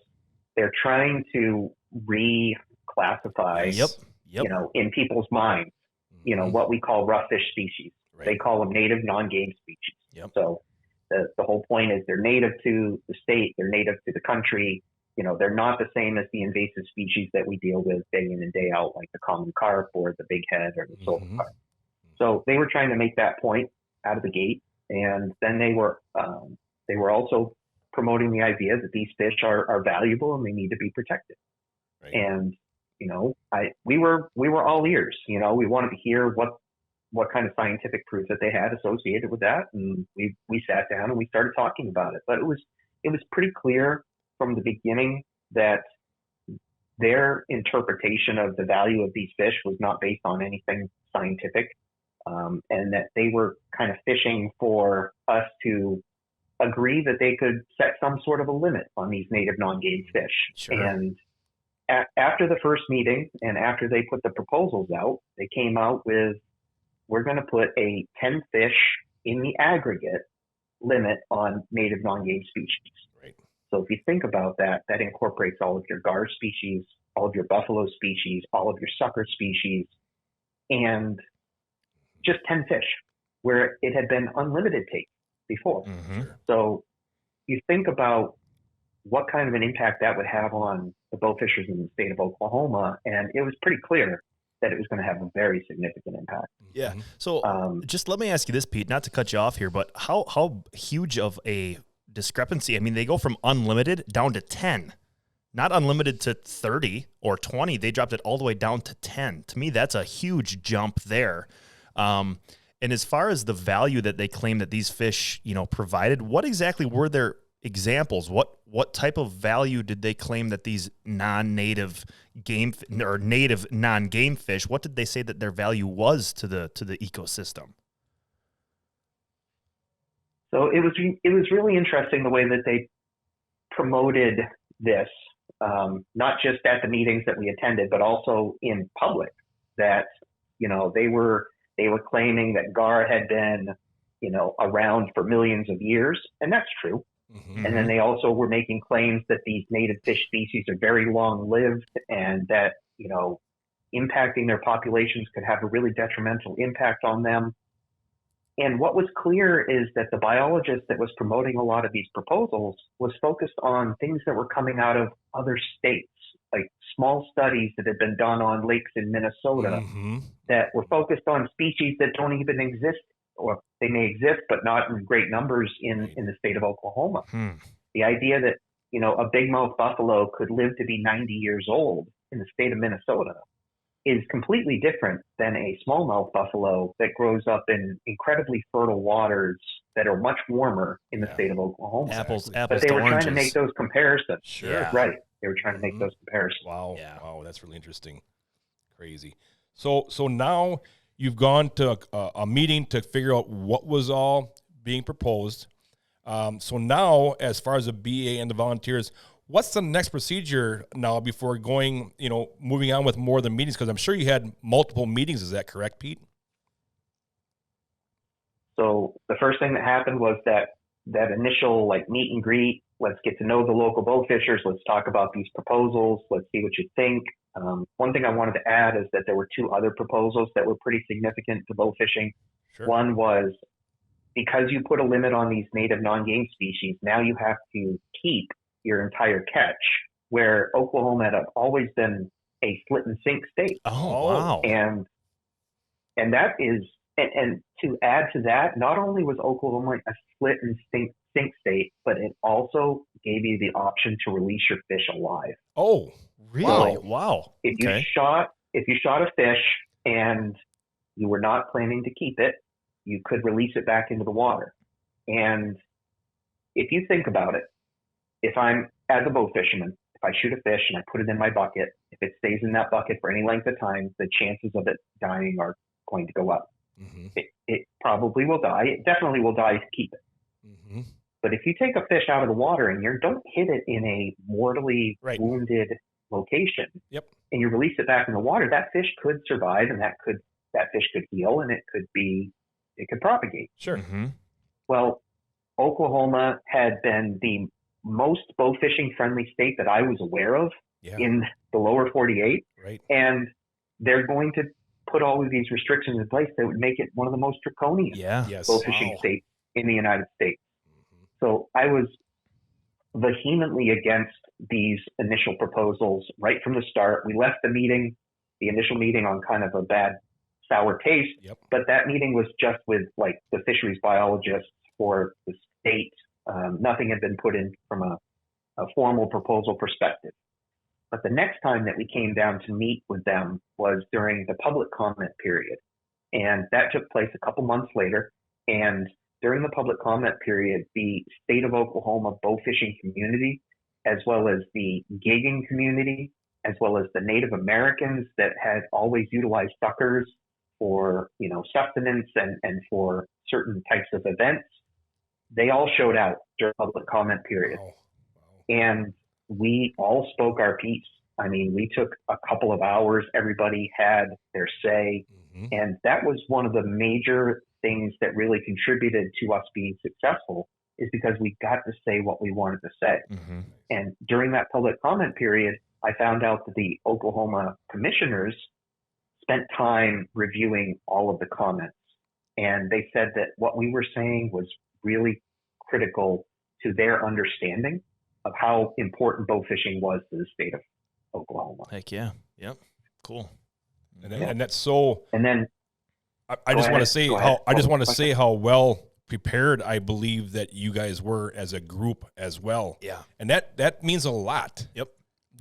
they're trying to reclassify, in people's minds, what we call rough fish species. They call them native non-game species. Yep. So the whole point is they're native to the state, they're native to the country. You know, they're not the same as the invasive species that we deal with day in and day out, like the common carp or the big head or the silver carp. So they were trying to make that point out of the gate, and then they were also promoting the idea that these fish are valuable and they need to be protected. Right. And you know, we were all ears. You know, we wanted to hear what kind of scientific proof that they had associated with that, and we sat down and we started talking about it. But it was pretty clear from the beginning that their interpretation of the value of these fish was not based on anything scientific, and that they were kind of fishing for us to agree that they could set some sort of a limit on these native non-game fish. Sure. And after the first meeting and after they put the proposals out, they came out with, we're going to put a 10 fish in the aggregate limit on native non-game species. Right. So if you think about that, that incorporates all of your gar species, all of your buffalo species, all of your sucker species, and just 10 fish, where it had been unlimited take before. So you think about what kind of an impact that would have on the bow fishers in the state of Oklahoma, and it was pretty clear that it was going to have a very significant impact. Yeah. So just let me ask you this, Pete, not to cut you off here, but how huge of a discrepancy? I mean, they go from unlimited down to 10, not unlimited to 30 or 20. They dropped it all the way down to 10. To me, that's a huge jump there. And as far as the value that they claim that these fish, you know, provided, what exactly were their examples? What type of value did they claim that these non-native game or native non-game fish, what did they say that their value was to the ecosystem? So it was really interesting the way that they promoted this, not just at the meetings that we attended, but also in public. That, you know, they were claiming that gar had been, you know, around for millions of years, and that's true. And then they also were making claims that these native fish species are very long-lived, and that, you know, impacting their populations could have a really detrimental impact on them. And what was clear is that the biologist that was promoting a lot of these proposals was focused on things that were coming out of other states, like small studies that had been done on lakes in Minnesota that were focused on species that don't even exist, or they may exist, but not in great numbers in the state of Oklahoma. The idea that, you know, a bigmouth buffalo could live to be 90 years old in the state of Minnesota is completely different than a smallmouth buffalo that grows up in incredibly fertile waters that are much warmer in the state of Oklahoma. Apples but they were trying to make those comparisons. Sure. Right. They were trying to make those comparisons. Wow. Yeah. Wow. That's really interesting. Crazy. So now you've gone to a meeting to figure out what was all being proposed. So now, as far as the BAA and the volunteers, what's the next procedure now before going, you know, moving on with more of the meetings? Because I'm sure you had multiple meetings. Is that correct, Pete? So the first thing that happened was that initial like meet and greet. Let's get to know the local bow fishers. Let's talk about these proposals. Let's see what you think. One thing I wanted to add is that there were two other proposals that were pretty significant to bow fishing. Sure. One was, because you put a limit on these native non-game species, now you have to keep your entire catch, where Oklahoma had always been a split and sink state. Oh, wow. And that is, and to add to that, not only was Oklahoma a split and sink state, but it also gave you the option to release your fish alive. Oh, really? So wow. If you shot a fish and you were not planning to keep it, you could release it back into the water. And if you think about it, if I'm, as a bow fisherman, if I shoot a fish and I put it in my bucket, if it stays in that bucket for any length of time, the chances of it dying are going to go up. It probably will die. It definitely will die if you keep it. But if you take a fish out of the water and you don't hit it in a mortally wounded location, and you release it back in the water, that fish could survive, and that fish could heal, and it could propagate. Sure. Well, Oklahoma had been the most bow fishing friendly state that I was aware of in the lower 48. Right. And they're going to put all of these restrictions in place that would make it one of the most draconian bow fishing states in the United States. So I was vehemently against these initial proposals right from the start. We left the initial meeting on kind of a bad, sour taste, but that meeting was just with like the fisheries biologists for the state. Nothing had been put in from a formal proposal perspective. But the next time that we came down to meet with them was during the public comment period. And that took place a couple months later. And during the public comment period, the state of Oklahoma bow fishing community, as well as the gigging community, as well as the Native Americans that had always utilized suckers for, sustenance and for certain types of events, they all showed out during the public comment period. Wow. And we all spoke our piece. I mean, we took a couple of hours. Everybody had their say. And that was one of the major things that really contributed to us being successful, is because we got to say what we wanted to say. And during that public comment period, I found out that the Oklahoma commissioners spent time reviewing all of the comments. And they said that what we were saying was really critical to their understanding of how important bow fishing was to the state of Oklahoma. Heck yeah. Yep. Cool. And that's so. And then I just want to say how well prepared I believe that you guys were as a group as well. Yeah. And that means a lot. Yep.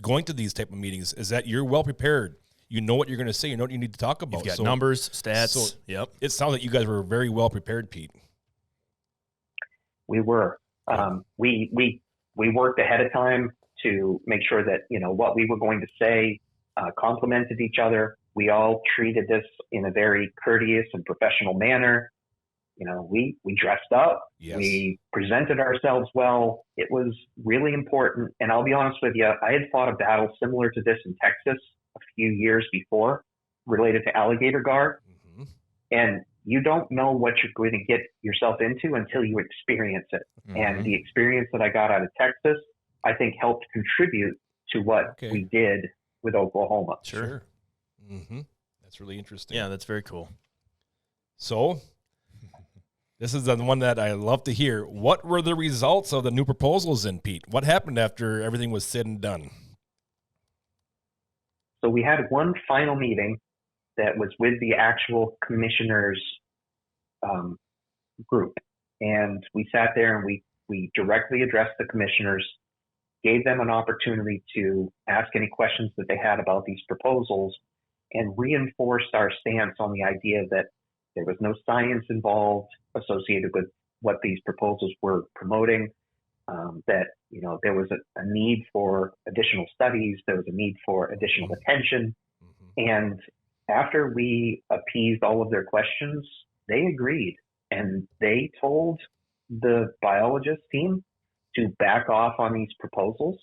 Going to these type of meetings is that you're well prepared. You know what you're going to say. You know what you need to talk about. You've got numbers, stats. So it sounds like you guys were very well prepared, Pete. We were. We worked ahead of time to make sure that, what we were going to say complemented each other. We all treated this in a very courteous and professional manner. We dressed up. Yes. We presented ourselves well. It was really important. And I'll be honest with you, I had fought a battle similar to this in Texas a few years before related to alligator gar. And you don't know what you're going to get yourself into until you experience it. And the experience that I got out of Texas, I think, helped contribute to what we did with Oklahoma. Sure. That's really interesting. Yeah, that's very cool. So this is the one that I love to hear. What were the results of the new proposals in, Pete? What happened after everything was said and done? So we had one final meeting that was with the actual commissioners group. And we sat there and we directly addressed the commissioners, gave them an opportunity to ask any questions that they had about these proposals, and reinforced our stance on the idea that there was no science involved associated with what these proposals were promoting, that there was a need for additional studies, there was a need for additional attention. And after we appeased all of their questions, they agreed, and they told the biologist team to back off on these proposals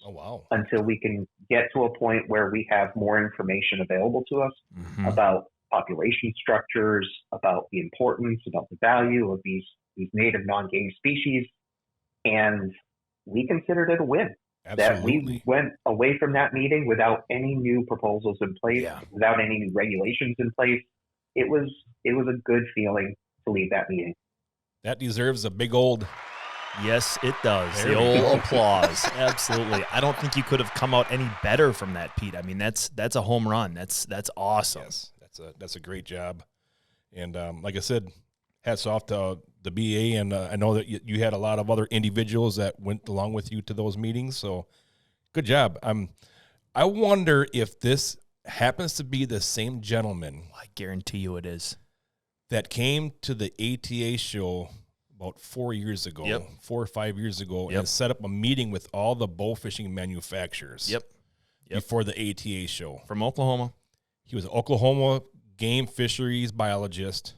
until we can get to a point where we have more information available to us about population structures, about the importance, about the value of these native non-game species. And we considered it a win. Absolutely. That we went away from that meeting without any new proposals in place, without any new regulations in place. It was a good feeling to leave that meeting. That deserves a big old... Yes, it does. The old applause. Absolutely. I don't think you could have come out any better from that, Pete. I mean, that's a home run. That's awesome. Yes, that's a great job. And like I said, hats off to the BAA, and I know that you had a lot of other individuals that went along with you to those meetings. So good job. I wonder if this happens to be the same gentleman. I guarantee you it is. That came to the ATA show about 4 years ago, 4 or 5 years ago, and set up a meeting with all the bow fishing manufacturers. Before the ATA show. From Oklahoma. He was an Oklahoma game fisheries biologist,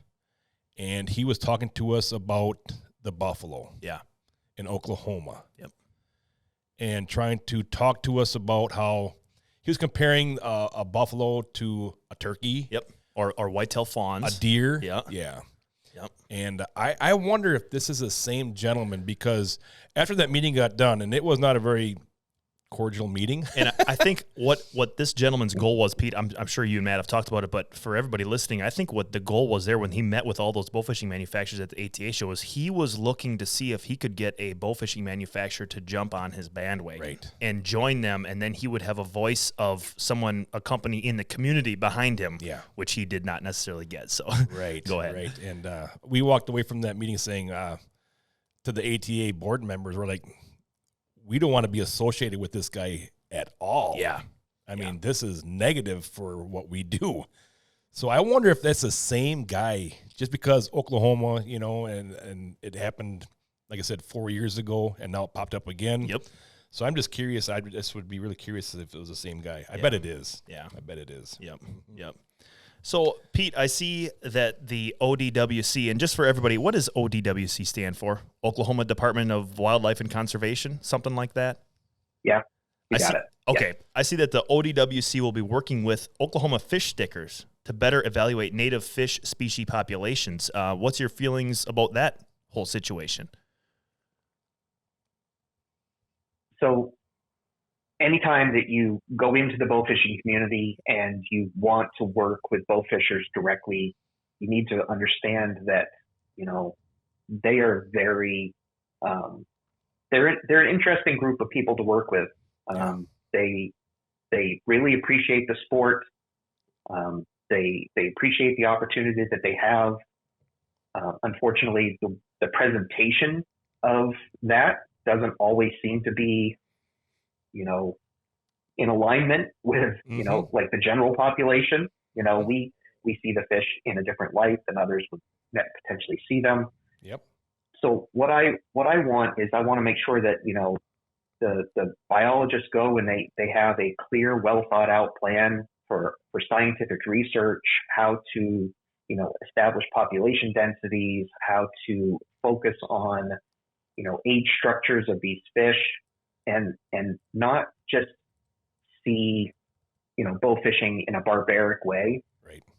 and he was talking to us about the buffalo in Oklahoma. And trying to talk to us about how he was comparing a buffalo to a turkey. Or whitetail fawns. A deer. And I wonder if this is the same gentleman, because after that meeting got done, and it was not a very cordial meeting. And I think what this gentleman's goal was, Pete, I'm sure you and Matt have talked about it, but for everybody listening, I think what the goal was there when he met with all those bowfishing manufacturers at the ATA show was he was looking to see if he could get a bowfishing manufacturer to jump on his bandwagon and join them, and then he would have a voice of someone, a company in the community behind him, which he did not necessarily get. So go ahead. Right. And we walked away from that meeting saying to the ATA board members, we're like, we don't want to be associated with this guy at all. Yeah. I mean, this is negative for what we do. So I wonder if that's the same guy, just because Oklahoma, you know, and it happened, like I said, 4 years ago, and now it popped up again. Yep. So I'm just curious. I just would be really curious if it was the same guy. I bet it is. Yeah. I bet it is. Yep. Yep. So, Pete, I see that the ODWC, and just for everybody, what does ODWC stand for? Oklahoma Department of Wildlife and Conservation, something like that? Yeah, you got it. Okay, yeah. I see that the ODWC will be working with Oklahoma fish stickers to better evaluate native fish species populations. What's your feelings about that whole situation? So anytime that you go into the bowfishing community and you want to work with bowfishers directly, you need to understand that, you know, they are very, they're an interesting group of people to work with. They really appreciate the sport. They appreciate the opportunity that they have. Unfortunately, the presentation of that doesn't always seem to be, you know, in alignment with, you know, like the general population. You know, we see the fish in a different light than others would potentially see them. Yep. So what I want is I want to make sure that, you know, the biologists go and they have a clear, well thought out plan for scientific research, how to, you know, establish population densities, how to focus on, you know, age structures of these fish, and not just see, you know, bowfishing in a barbaric way,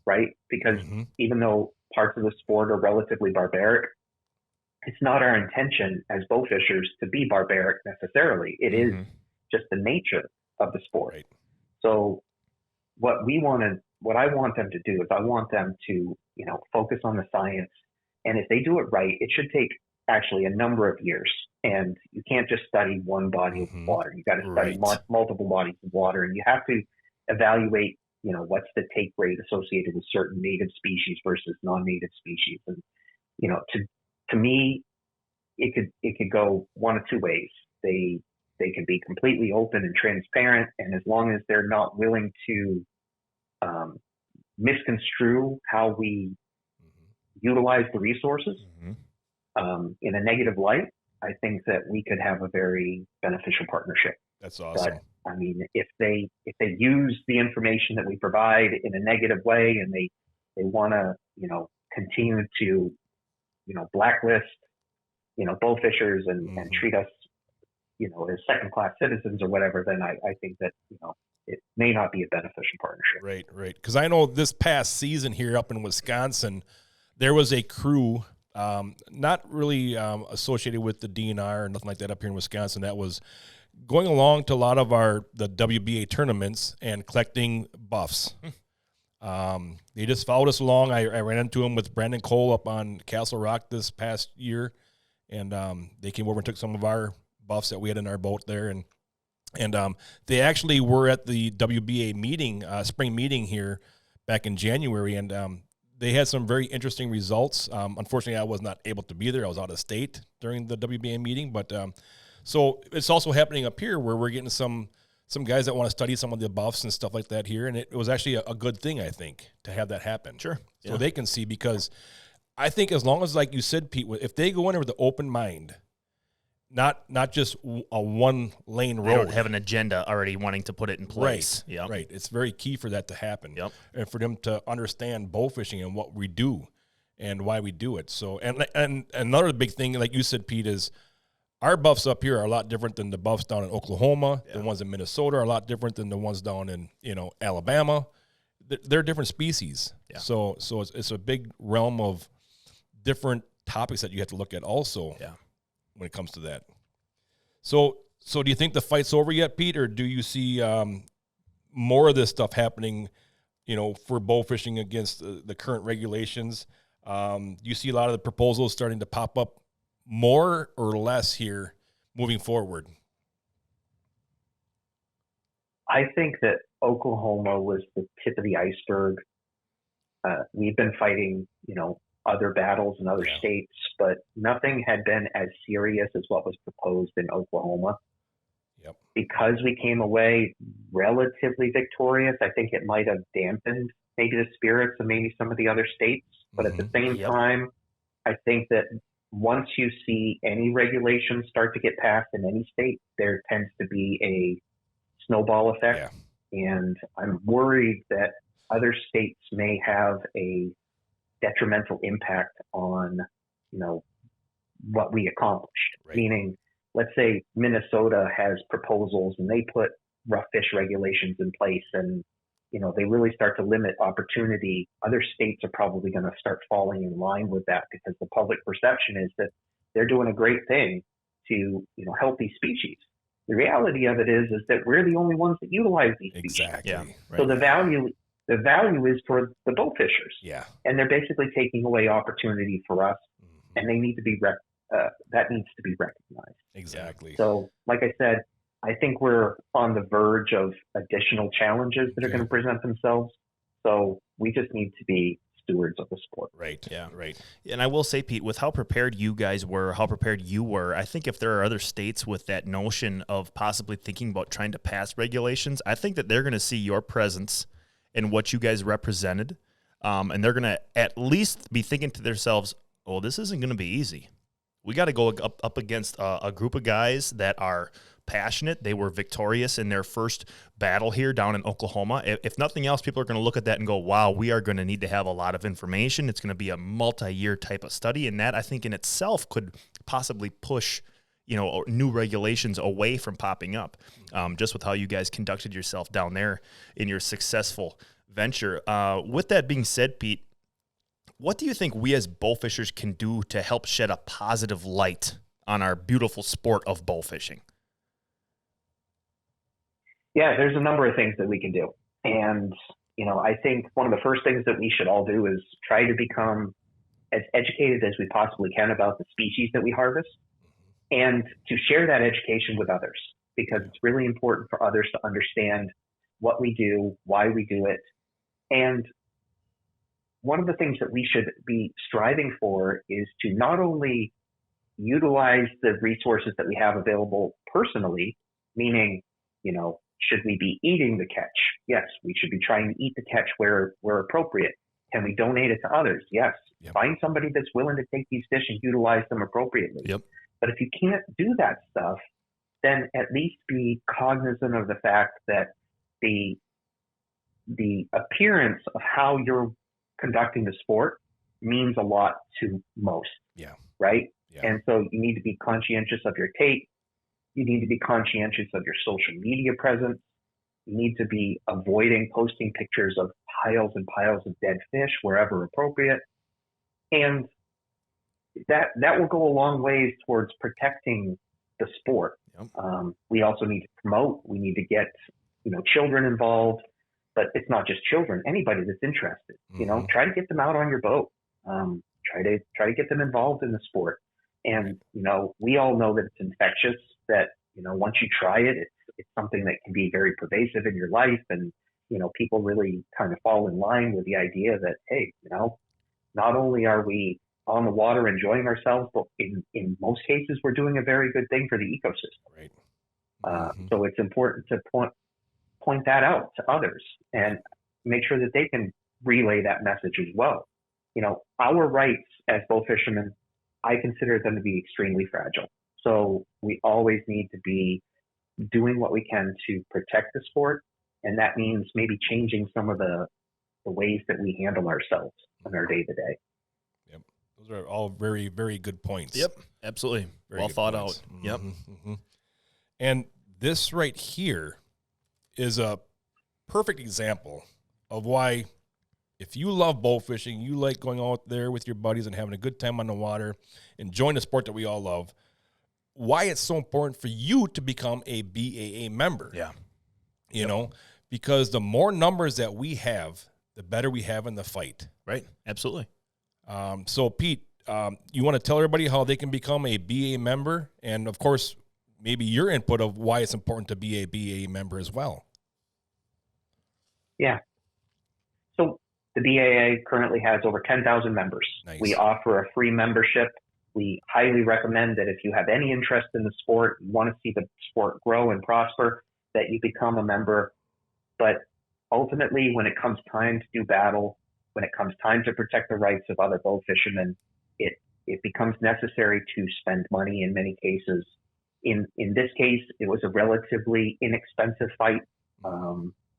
right? Because even though parts of the sport are relatively barbaric, it's not our intention as bowfishers to be barbaric necessarily. It is just the nature of the sport. Right. So what I want them to do is I want them to, you know, focus on the science. And if they do it right, it should take actually a number of years. And you can't just study one body of water. You got to study multiple bodies of water, and you have to evaluate, you know, what's the take rate associated with certain native species versus non-native species. And, you know, to me, it could go one of two ways. They can be completely open and transparent, and as long as they're not willing to misconstrue how we utilize the resources in a negative light, I think that we could have a very beneficial partnership. That's awesome. But I mean, if they use the information that we provide in a negative way, and they want to, you know, continue to, you know, blacklist, you know, bowfishers and treat us, you know, as second-class citizens or whatever, then I think that, you know, it may not be a beneficial partnership. Right. Because I know this past season here up in Wisconsin, there was a crew, not really associated with the DNR or nothing like that up here in Wisconsin, that was going along to a lot of the WBA tournaments and collecting buffs. They just followed us along. I ran into them with Brandon Cole up on Castle Rock this past year, and they came over and took some of our buffs that we had in our boat there, and they actually were at the WBA meeting, spring meeting here back in January, and they had some very interesting results. Unfortunately, I was not able to be there. I was out of state during the WBA meeting, but so it's also happening up here where we're getting some guys that want to study some of the buffs and stuff like that here, and it was actually a good thing, I think, to have that happen. Sure. So they can see, because I think as long as, like you said, Pete, if they go in there with an open mind, not just a one-lane road. They don't have an agenda already wanting to put it in place. Right. It's very key for that to happen. Yep. And for them to understand bowfishing and what we do and why we do it. So, and another big thing, like you said, Pete, is our buffs up here are a lot different than the buffs down in Oklahoma. The ones in Minnesota are a lot different than the ones down in, you know, Alabama. They're different species. Yeah. So it's a big realm of different topics that you have to look at also. Yeah. When it comes to that. So So do you think the fight's over yet, Pete, or do you see more of this stuff happening, for bow fishing against the current regulations? Do you see a lot of the proposals starting to pop up more or less here moving forward? I think that Oklahoma was the tip of the iceberg. We've been fighting, other battles in other states, but nothing had been as serious as what was proposed in Oklahoma. Yep. Because we came away relatively victorious, I think it might have dampened maybe the spirits of maybe some of the other states. But at the same time, I think that once you see any regulations start to get passed in any state, there tends to be a snowball effect. Yeah. And I'm worried that other states may have a detrimental impact on, what we accomplished. Right. Meaning, let's say Minnesota has proposals and they put rough fish regulations in place and, they really start to limit opportunity. Other states are probably going to start falling in line with that because the public perception is that they're doing a great thing to, help these species. The reality of it is that we're the only ones that utilize these species. Exactly. Yeah, right. So the value is for the bow fishers. Yeah. And they're basically taking away opportunity for us, and they need to be that needs to be recognized. Exactly. So, like I said, I think we're on the verge of additional challenges that are going to present themselves. So we just need to be stewards of the sport. Right. Yeah. Right. And I will say, Pete, with how prepared you guys were, how prepared you were, I think if there are other states with that notion of possibly thinking about trying to pass regulations, I think that they're going to see your presence and what you guys represented, and they're going to at least be thinking to themselves, oh, this isn't going to be easy. We got to go up against a group of guys that are passionate. They were victorious in their first battle here down in Oklahoma. If nothing else, people are going to look at that and go, wow, we are going to need to have a lot of information. It's going to be a multi-year type of study, and that I think in itself could possibly push new regulations away from popping up, just with how you guys conducted yourself down there in your successful venture. With that being said, Pete, what do you think we as bowfishers can do to help shed a positive light on our beautiful sport of bowfishing? Yeah, there's a number of things that we can do. And, I think one of the first things that we should all do is try to become as educated as we possibly can about the species that we harvest and to share that education with others, because it's really important for others to understand what we do, why we do it. And one of the things that we should be striving for is to not only utilize the resources that we have available personally, meaning, should we be eating the catch? Yes, we should be trying to eat the catch where appropriate. Can we donate it to others? Yes. Yep. Find somebody that's willing to take these fish and utilize them appropriately. Yep. But if you can't do that stuff, then at least be cognizant of the fact that the appearance of how you're conducting the sport means a lot to most. Yeah. Right? Yeah. And so you need to be conscientious of your tape. You need to be conscientious of your social media presence. You need to be avoiding posting pictures of piles and piles of dead fish wherever appropriate. And that will go a long ways towards protecting the sport. Yep. We also need to promote. We need to get, children involved. But it's not just children. Anybody that's interested, try to get them out on your boat. Try to get them involved in the sport. And we all know that it's infectious. That once you try it, it's something that can be very pervasive in your life. And people really kind of fall in line with the idea that, hey, not only are we on the water enjoying ourselves, but in most cases we're doing a very good thing for the ecosystem. Right. So it's important to point that out to others and make sure that they can relay that message as well. Our rights as bow fishermen, I consider them to be extremely fragile. So we always need to be doing what we can to protect the sport. And that means maybe changing some of the ways that we handle ourselves in our day to day. Yep. Those are all very, very good points. Yep. Absolutely. Very well thought out. Mm-hmm. Yep. Mm-hmm. And this right here is a perfect example of why, if you love bow fishing, you like going out there with your buddies and having a good time on the water, enjoying the sport that we all love, why it's so important for you to become a BAA member. Yeah. You know, because the more numbers that we have, the better we have in the fight. Right. Absolutely. So, Pete, you want to tell everybody how they can become a BAA member? And, of course, maybe your input of why it's important to be a BAA member as well. Yeah. So the BAA currently has over 10,000 members. Nice. We offer a free membership. We highly recommend that if you have any interest in the sport, you want to see the sport grow and prosper, that you become a member. But ultimately, when it comes time to do battle, when it comes time to protect the rights of other bow fishermen, it becomes necessary to spend money in many cases. In this case, it was a relatively inexpensive fight.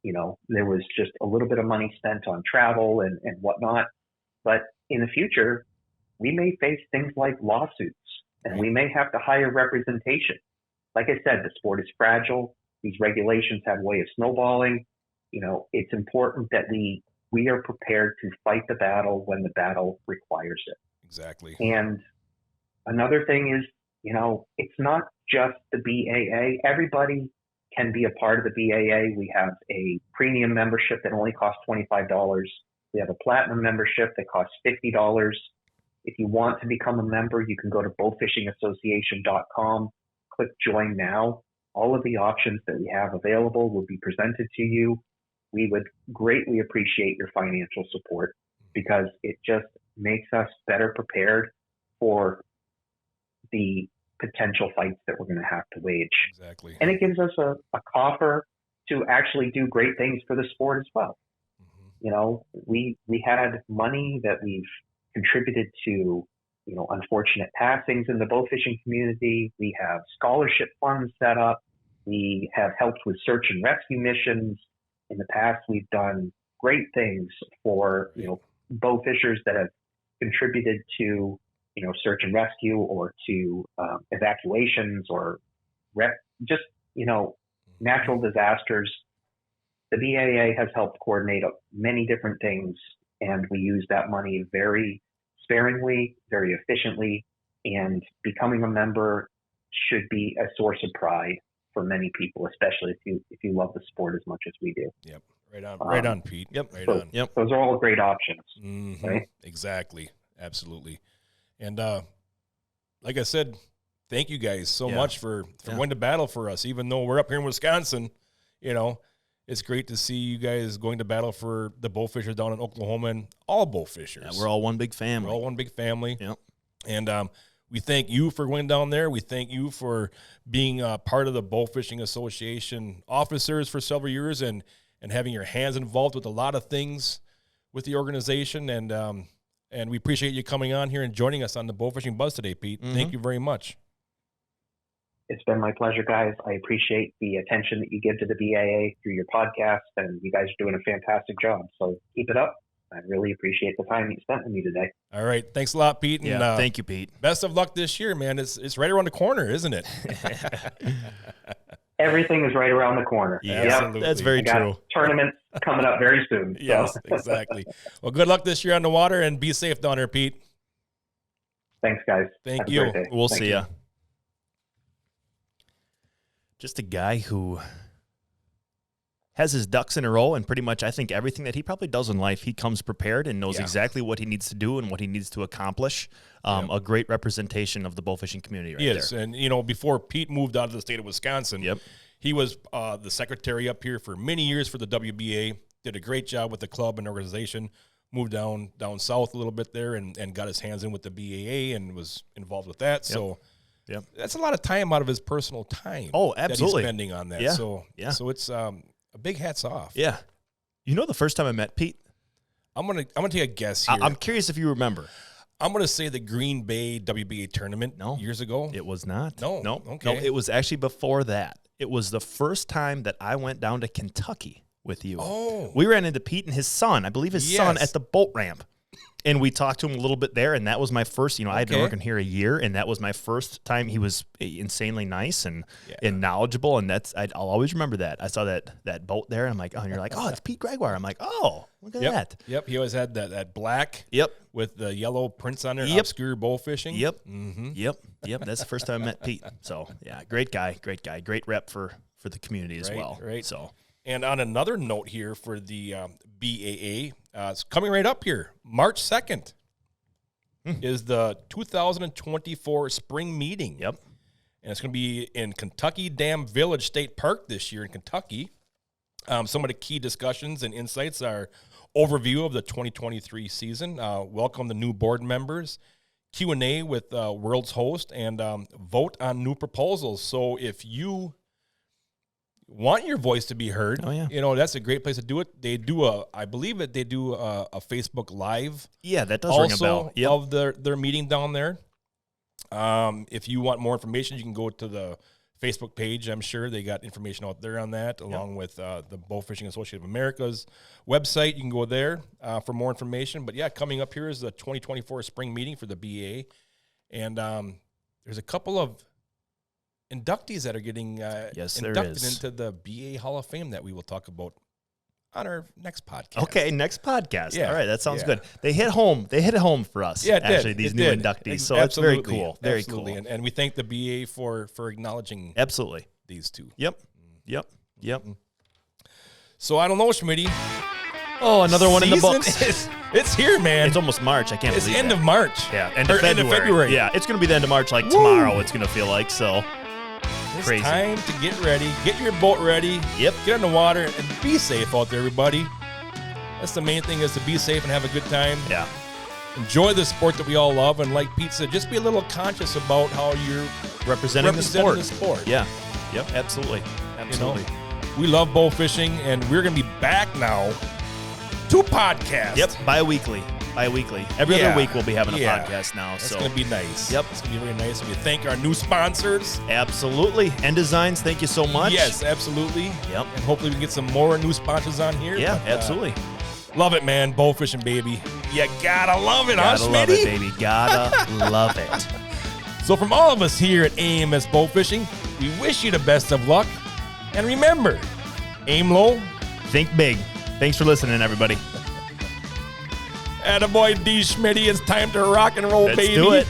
You know, there was just a little bit of money spent on travel and whatnot. But in the future, we may face things like lawsuits, and we may have to hire representation. Like I said, the sport is fragile. These regulations have a way of snowballing. You know, it's important that we are prepared to fight the battle when the battle requires it. Exactly. And another thing is, you know, it's not just the BAA. Everybody can be a part of the BAA. We have a premium membership that only costs $25. We have a platinum membership that costs $50. If you want to become a member, you can go to bowfishingassociation.com, click join now. All of the options that we have available will be presented to you. We would greatly appreciate your financial support because it just makes us better prepared for the potential fights that we're going to have to wage. Exactly. And it gives us a coffer to actually do great things for the sport as well. Mm-hmm. You know, we had money that we've contributed to, you know, unfortunate passings in the bow fishing community. We have scholarship funds set up. We have helped with search and rescue missions. In the past, we've done great things for, you know, bow fishers that have contributed to, you know, search and rescue or to evacuations or just, you know, natural disasters. The BAA has helped coordinate many different things, and we use that money very sparingly, very efficiently, and becoming a member should be a source of pride for many people, especially if you love the sport as much as we do. Yep. Right on, Pete. Yep. Right on. Yep. Those are all great options. Mm-hmm. Right? Exactly. Absolutely. And like I said, thank you guys so much for going to battle for us. Even though we're up here in Wisconsin, you know, it's great to see you guys going to battle for the bow fishers down in Oklahoma and all bow fishers. Yeah, we're all one big family. We're all one big family. Yep. And we thank you for going down there. We thank you for being part of the Bowfishing Association officers for several years and having your hands involved with a lot of things with the organization. And we appreciate you coming on here and joining us on the Bowfishing Buzz today, Pete. Mm-hmm. Thank you very much. It's been my pleasure, guys. I appreciate the attention that you give to the BAA through your podcast, and you guys are doing a fantastic job. So keep it up. I really appreciate the time you spent with me today. All right. Thanks a lot, Pete. And, thank you, Pete. Best of luck this year, man. It's right around the corner, isn't it? Everything is right around the corner. Yeah, absolutely. That's very true. Tournaments coming up very soon. So. Yes, exactly. Well, good luck this year on the water, and be safe down there, Pete. Thanks, guys. Thank you. We'll see you. Just a guy who has his ducks in a row, and pretty much I think everything that he probably does in life, he comes prepared and knows exactly what he needs to do and what he needs to accomplish. A great representation of the bowfishing community right there. And, you know, before Pete moved out of the state of Wisconsin, he was the secretary up here for many years for the WBA, did a great job with the club and organization, moved down south a little bit there and got his hands in with the BAA and was involved with that. So that's a lot of time out of his personal time. Oh, absolutely. That he's spending on that. So it's a big hats off. Yeah. You know the first time I met Pete? I'm gonna take a guess here. I'm curious if you remember. I'm gonna say the Green Bay WBA tournament years ago. It was not. No. Okay. No, it was actually before that. It was the first time that I went down to Kentucky with you. Oh. We ran into Pete and his son. I believe his son at the boat ramp. And we talked to him a little bit there, and that was my first, I had been working here a year, and that was my first time. He was insanely nice and knowledgeable, and I'll always remember that. I saw that boat there, and I'm like, oh, and you're like, oh, it's Pete Gregoire. I'm like, oh, look at that. Yep, he always had that black with the yellow prints on there, obscure bowfishing. Yep, yep, that's the first time I met Pete. So, yeah, great guy, great rep for the community as well. Right. So, and on another note here for the BAA, it's coming right up here. March 2nd is the 2024 spring meeting. Yep. And it's going to be in Kentucky Dam Village State Park this year in Kentucky. Some of the key discussions and insights are overview of the 2023 season, welcome the new board members, Q&A with World's host, and vote on new proposals. So if you want your voice to be heard, that's a great place to do it. They do I believe that they do a Facebook Live. Yeah, that does ring a bell. Of their meeting down there. If you want more information, you can go to the Facebook page. I'm sure they got information out there on that, along with the Bowfishing Association of America's website. You can go there for more information. But yeah, coming up here is the 2024 spring meeting for the BA, and there's a couple of inductees that are getting inducted into the BA Hall of Fame that we will talk about on our next podcast. Okay, next podcast. Yeah. All right, that sounds good. They hit home for us. Yeah, actually, these new inductees. So it's very cool. Very cool. And we thank the BA for acknowledging these two. Yep. So I don't know, Schmitty. Oh, another one in the books. It's here, man. It's almost March. I can't believe it. It's end of March. Yeah, end of February. Yeah, it's going to be the end of March, like tomorrow. It's going to feel like so. It's crazy. Time to get ready. Get your boat ready. Yep. Get in the water and be safe out there, everybody. That's the main thing, is to be safe and have a good time. Yeah. Enjoy the sport that we all love. And like Pete said, just be a little conscious about how you're representing the sport. Yeah. Yep. Absolutely. We love bow fishing, and we're going to be back now to podcast. Yep. Bi-weekly. Every other week we'll be having a podcast now. That's going to be nice. Yep. It's going to be really nice. We thank our new sponsors. Absolutely. End Designs, thank you so much. Yes, absolutely. Yep. And hopefully we can get some more new sponsors on here. Yeah, absolutely. Love it, man. Bow fishing, baby. You gotta love it, Gotta love it, baby. Gotta love it. So from all of us here at AMS Bowfishing, we wish you the best of luck. And remember, aim low, think big. Thanks for listening, everybody. Attaboy D. Schmitty, it's time to rock and roll, Let's baby. Do it.